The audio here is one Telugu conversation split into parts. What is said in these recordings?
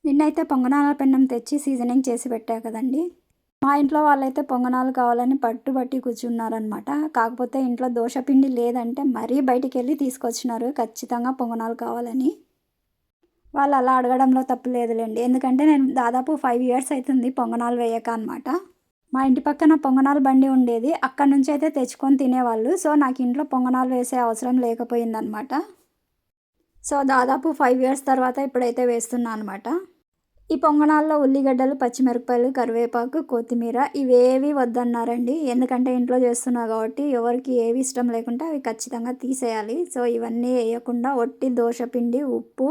నిన్నైతే పొంగనాల పెన్నం తెచ్చి సీజనింగ్ చేసి పెట్టా కదండి. మా ఇంట్లో వాళ్ళైతే పొంగనాలు కావాలని పట్టుబట్టి కూర్చున్నారనమాట. కాకపోతే ఇంట్లో దోసపిండి లేదంటే మరీ బయటికెళ్ళి తీసుకొచ్చినారు ఖచ్చితంగా పొంగనాలు కావాలని. వాళ్ళు అలా అడగడంలో తప్పు లేదులెండి. ఎందుకంటే నేను దాదాపు 5 ఇయర్స్ అయితుంది పొంగనాలు వేయక అనమాట. మా ఇంటి పక్కన పొంగనాల బండి ఉండేది. అక్కడి నుంచయితే తెచ్చుకొని తినేవాళ్ళు. సో, నాకు ఇంట్లో పొంగనాలు వేసే అవసరం లేకపోయిందనమాట. సో, దాదాపు 5 ఇయర్స్ తర్వాత ఇప్పుడైతే వేస్తున్నా అనమాట. ఈ పొంగనాల్లో ఉల్లిగడ్డలు, పచ్చిమిరపకాయలు, కరివేపాకు, కొత్తిమీర ఇవేవి వద్దన్నారండి. ఎందుకంటే ఇంట్లో చేస్తున్నా కాబట్టి ఎవరికి ఏవి ఇష్టం లేకుంటే అవి ఖచ్చితంగా తీసేయాలి. సో, ఇవన్నీ వేయకుండా ఒట్టి దోసపిండి, ఉప్పు,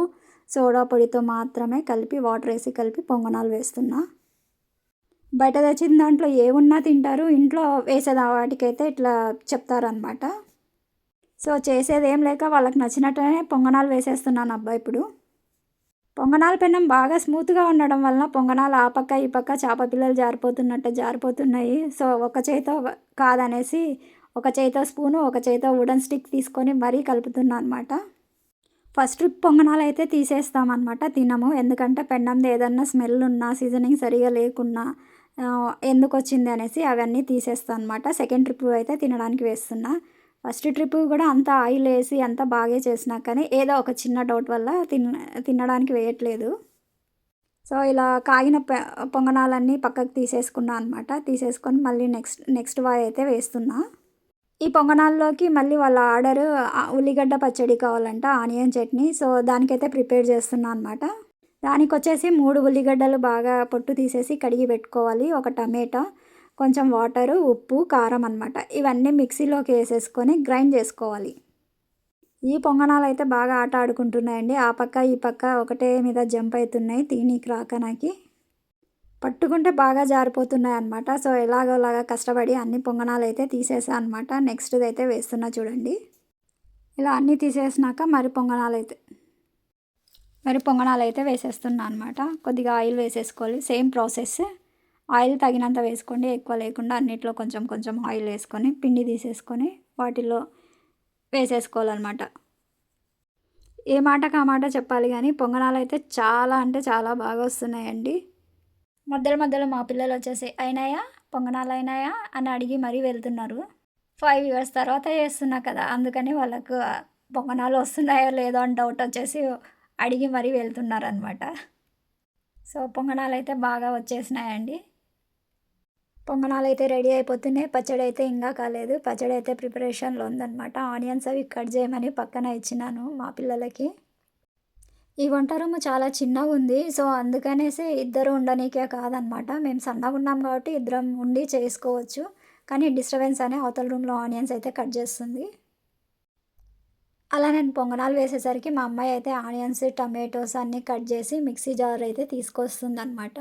సోడా పొడితో మాత్రమే కలిపి వాటర్ వేసి కలిపి పొంగనాలు వేస్తున్నా. బయట తెచ్చిన దాంట్లో ఏమున్నా తింటారు. ఇంట్లో వేసేది వాటికైతే ఇట్లా చెప్తారనమాట. సో, చేసేదేం లేక వాళ్ళకి నచ్చినట్టుగానే పొంగనాలు వేసేస్తున్నాను అబ్బా ఇప్పుడు. పొంగనాల పెన్నం బాగా స్మూత్‌గా ఉండడం వలన పొంగనాలు ఆ పక్క, ఈ పక్క చేప పిల్లలు జారిపోతున్నట్టు జారిపోతున్నాయి. సో, ఒక చేత్తో కాదనేసి ఒక చేత్తో స్పూను, ఒక చేత్తో వుడెన్ స్టిక్ తీసుకొని మరీ కలుపుతున్నా అనమాట. ఫస్ట్ ట్రిప్ పొంగనాలైతే తీసేస్తామనమాట. తినము. ఎందుకంటే పెన్నంది ఏదన్నా స్మెల్ ఉన్నా, సీజనింగ్ సరిగ్గా లేకున్నా ఎందుకొచ్చింది అనేసి అవన్నీ తీసేస్తా అనమాట. సెకండ్ ట్రిప్ అయితే తినడానికి వేస్తున్నా. ఫస్ట్ ట్రిప్ కూడా అంతా ఆయిల్ వేసి అంతా బాగే చేసినా కానీ ఏదో ఒక చిన్న డౌట్ వల్ల తినడానికి వేయట్లేదు. సో, ఇలా కాగిన పొంగనాలన్నీ పక్కకు తీసేసుకున్నా అనమాట. తీసేసుకొని మళ్ళీ నెక్స్ట్ వాయి అయితే వేస్తున్నా. ఈ పొంగనాల్లోకి మళ్ళీ వాళ్ళ ఆర్డరు ఉల్లిగడ్డ పచ్చడి కావాలంట, ఆనియన్ చట్నీ. సో, దానికైతే ప్రిపేర్ చేస్తున్నా అనమాట. దానికొచ్చేసి 3 ఉల్లిగడ్డలు బాగా పొట్టు తీసేసి కడిగి పెట్టుకోవాలి. ఒక టమేటా, కొంచెం వాటరు, ఉప్పు, కారం అనమాట. ఇవన్నీ మిక్సీలోకి వేసేసుకొని గ్రైండ్ చేసుకోవాలి. ఈ పొంగనాలైతే బాగా ఆట ఆడుకుంటున్నాయండి. ఆ పక్క, ఈ పక్క ఒకటే మీద జంప్ అవుతున్నాయి తీనీకి రాక నాకి. పట్టుకుంటే బాగా జారిపోతున్నాయన్నమాట. సో, ఎలాగోలాగా కష్టపడి అన్ని పొంగనాలైతే తీసేసా అనమాట. నెక్స్ట్‌దైతే వేస్తున్నా చూడండి. ఇలా అన్నీ తీసేసినాక మరి పొంగనాలైతే వేసేస్తున్నా అనమాట. కొద్దిగా ఆయిల్ వేసేసుకోవాలి. Same process. ఆయిల్ తగినంత వేసుకోండి. ఎక్కువ లేకుండా అన్నిట్లో కొంచెం కొంచెం ఆయిల్ వేసుకొని పిండి తీసేసుకొని వాటిల్లో వేసేసుకోవాలన్నమాట. ఏ మాటకి ఆ మాట చెప్పాలి కానీ పొంగనాలైతే చాలా అంటే చాలా బాగా వస్తున్నాయండి. మధ్యలో మధ్యలో మా పిల్లలు వచ్చేసి అయినాయా, పొంగనాలు అయినాయా అని అడిగి మరీ వెళ్తున్నారు. 5 ఇయర్స్ తర్వాత చేస్తున్నా కదా, అందుకని వాళ్ళకు పొంగనాలు వస్తున్నాయో లేదో అని డౌట్ వచ్చేసి అడిగి మరీ వెళ్తున్నారనమాట. సో, పొంగనాలైతే బాగా వచ్చేసినాయండి. పొంగనాలైతే రెడీ అయిపోతున్నాయి. పచ్చడి అయితే ఇంకా కాలేదు. పచ్చడి అయితే ప్రిపరేషన్లో ఉందన్నమాట. ఆనియన్స్ అవి కట్ చేయమని పక్కన ఇచ్చినాను మా పిల్లలకి. ఈ వంట రూమ్ చాలా చిన్నగుంది. సో, అందుకనేసి ఇద్దరు ఉండనీకే కాదనమాట. మేము సన్నగున్నాం కాబట్టి ఇద్దరం ఉండి చేసుకోవచ్చు. కానీ డిస్టర్బెన్స్ అని అవతల రూమ్‌లో ఆనియన్స్ అయితే కట్ చేస్తుంది. అలా నేను పొంగనాలు వేసేసరికి మా అమ్మాయి అయితే ఆనియన్స్, టమాటోస్ అన్నీ కట్ చేసి మిక్సీ జార్ అయితే తీసుకొస్తుందనమాట.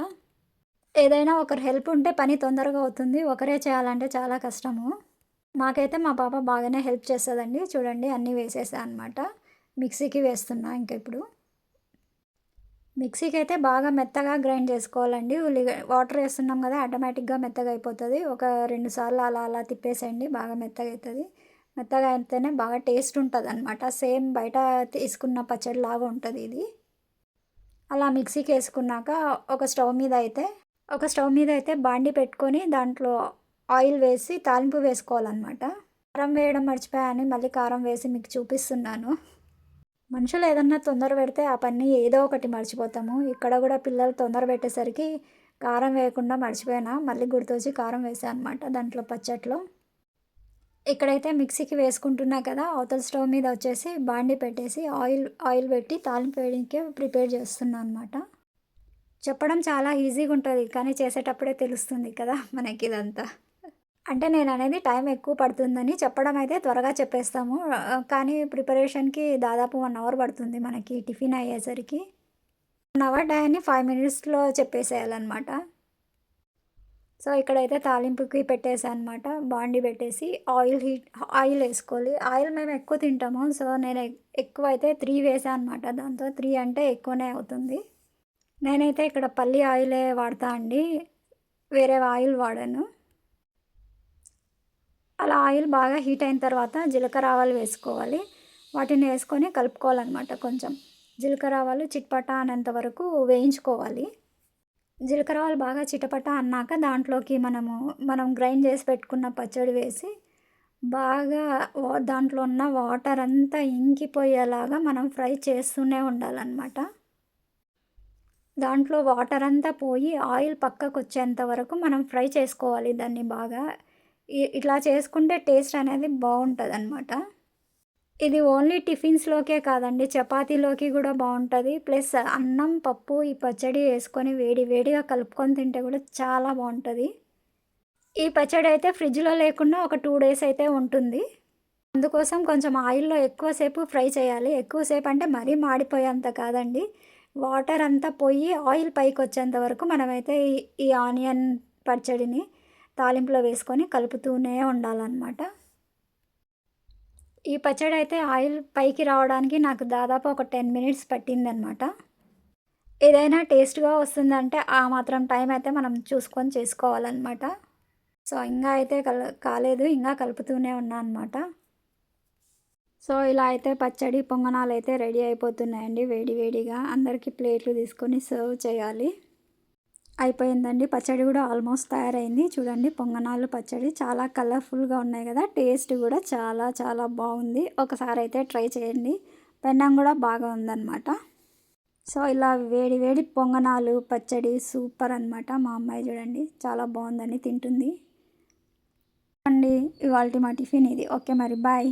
ఏదైనా ఒకరి హెల్ప్ ఉంటే పని తొందరగా అవుతుంది. ఒకరే చేయాలంటే చాలా కష్టము. మాకైతే మా పాప బాగానే హెల్ప్ చేస్తదండి. చూడండి అన్నీ వేసేసా అనమాట. మిక్సీకి వేస్తున్నా ఇంక ఇప్పుడు. మిక్సీకైతే బాగా మెత్తగా గ్రైండ్ చేసుకోవాలండి. వాటర్ వేస్తున్నాం కదా, ఆటోమేటిక్‌గా మెత్తగా అయిపోతది. ఒక 2 సార్లు అలా అలా తిప్పేసేయండి. బాగా మెత్తగా అయితది. మెత్తగా అయితేనే బాగా టేస్ట్ ఉంటదనమాట. సేమ్ బయట తీసుకున్న పచ్చడిలాగా ఉంటది ఇది. అలా మిక్సీకేసుకున్నాక ఒక స్టవ్ మీద అయితే బాండీ పెట్టుకొని దాంట్లో ఆయిల్ వేసి తాలింపు వేసుకోవాలనమాట. కారం వేయడం మర్చిపోయాను. మళ్ళీ కారం వేసి మీకు చూపిస్తున్నాను. మనుషులు ఏదన్నా తొందర పెడితే ఆ పని ఏదో ఒకటి మర్చిపోతాము. ఇక్కడ కూడా పిల్లలు తొందర పెట్టేసరికి కారం వేయకుండా మర్చిపోయినా. మళ్ళీ గుర్తొచ్చి కారం వేసా అనమాట దాంట్లో పచ్చట్లో. ఇక్కడైతే మిక్సీకి వేసుకుంటున్నా కదా, అవతల స్టవ్ మీద వచ్చేసి బాండీ పెట్టేసి ఆయిల్ పెట్టి తాలింపు వేయడానికే ప్రిపేర్ చేస్తున్నా అనమాట. చెప్పడం చాలా ఈజీగా ఉంటుంది. కానీ చేసేటప్పుడే తెలుస్తుంది కదా మనకి ఇదంతా. అంటే నేననేది టైం ఎక్కువ పడుతుందని, చెప్పడం అయితే త్వరగా చెప్పేస్తాము. కానీ ప్రిపరేషన్‌కి దాదాపు 1 అవర్ పడుతుంది మనకి టిఫిన్ అయ్యేసరికి. 1 అవర్ డయాన్ని 5 మినిట్స్‌లో చెప్పేసేయాలనమాట. సో, ఇక్కడైతే తాలింపుకి పెట్టేసా అనమాట. బాండీ పెట్టేసి ఆయిల్ ఏసుకోవాలి. ఆయిల్ మేము ఎక్కువ తింటాము. సో, నేను ఎక్కువైతే 3 వేసా అనమాట. దాంతో 3 అంటే ఎక్కువనే అవుతుంది. నేనైతే ఇక్కడ పల్లి ఆయిలే వాడతా అండి. వేరే ఆయిల్ వాడను. అలా ఆయిల్ బాగా హీట్ అయిన తర్వాత జీలకర్ర, ఆవాలు వేసుకోవాలి. వాటిని వేసుకొని కలుపుకోవాలనమాట కొంచెం. జీలకర్ర ఆవాలు చిటపట అనేంత వరకు వేయించుకోవాలి. జీలకర్ర ఆవాలు బాగా చిటపట అన్నాక దాంట్లోకి మనం గ్రైండ్ చేసి పెట్టుకున్న పచ్చడి వేసి బాగా దాంట్లో ఉన్న వాటర్ అంతా ఇంకిపోయేలాగా మనం ఫ్రై చేస్తూనే ఉండాలన్నమాట. దాంట్లో వాటర్ అంతా పోయి ఆయిల్ పక్కకొచ్చేంత వరకు మనం ఫ్రై చేసుకోవాలి దాన్ని బాగా. ఇట్లా చేసుకుంటే టేస్ట్ అనేది బావుంటదనమాట. ఇది ఓన్లీ టిఫిన్స్‌లోకే కాదండి, చపాతీలోకి గూడా బావుంటది. ప్లస్ అన్నం, పప్పు ఈ పచ్చడి యేసుకొని వేడి వేడిగా కలుపుకొని తింటే గూడా చాలా బావుంటది. ఈ పచ్చడైతే ఫ్రిడ్జ్‌లో లేకున్నా ఒక 2 డేస్ అయితే ఉంటుంది. అందుకోసం కొంచెం ఆయిల్‌లో ఎక్కువ సేపు ఫ్రై చేయాలి. ఎక్కువ సేపు అంటే మరీ మాడిపోయేంత కాదండి. వాటర్ అంతా పోయి ఆయిల్ పైకొచ్చేంత వరకు మనమైతే ఈ ఆనియన్ పచ్చడిని తాలింపులో వేసుకొని కలుపుతూనే ఉండాలనమాట. ఈ పచ్చడైతే ఆయిల్ పైకి రావడానికి నాకు దాదాపు ఒక 10 మినిట్స్ పట్టిందనమాట. ఏదైనా టేస్ట్‌గా వస్తుందంటే ఆ మాత్రం టైం అయితే మనం చూసుకొని చేసుకోవాలనమాట. సో, ఇంగా అయితే కాలేదు. ఇంగా కలుపుతూనే ఉన్నా అనమాట. సో, ఇలా అయితే పచ్చడి, పొంగనాలైతే రెడీ అయిపోతున్నాయండి వేడి వేడిగా. అందరికీ ప్లేట్లు తీసుకొని సర్వ్ చేయాలి. అయిపోయిందండి. పచ్చడి గూడా ఆల్మోస్ట్ తయారైంది. చూడండి, పొంగనాలు పచ్చడి చాలా కలర్‌ఫుల్‌గా ఉన్నాయి గదా! టేస్ట్ గూడా చాలా చాలా బాగుంది. ఒకసారైతే ట్రై చేయండి. పెన్నం గూడా బాగా ఉందనమాట. సో, ఇలా వేడి వేడి పొంగనాలు, పచ్చడి సూపర్ అనమాట. మా అమ్మాయి చూడండి చాలా బావుందని తింటుంది. అండి, ఇవాల్టి మా టిఫిన్ ఇది. ఓకే మరి బాయ్.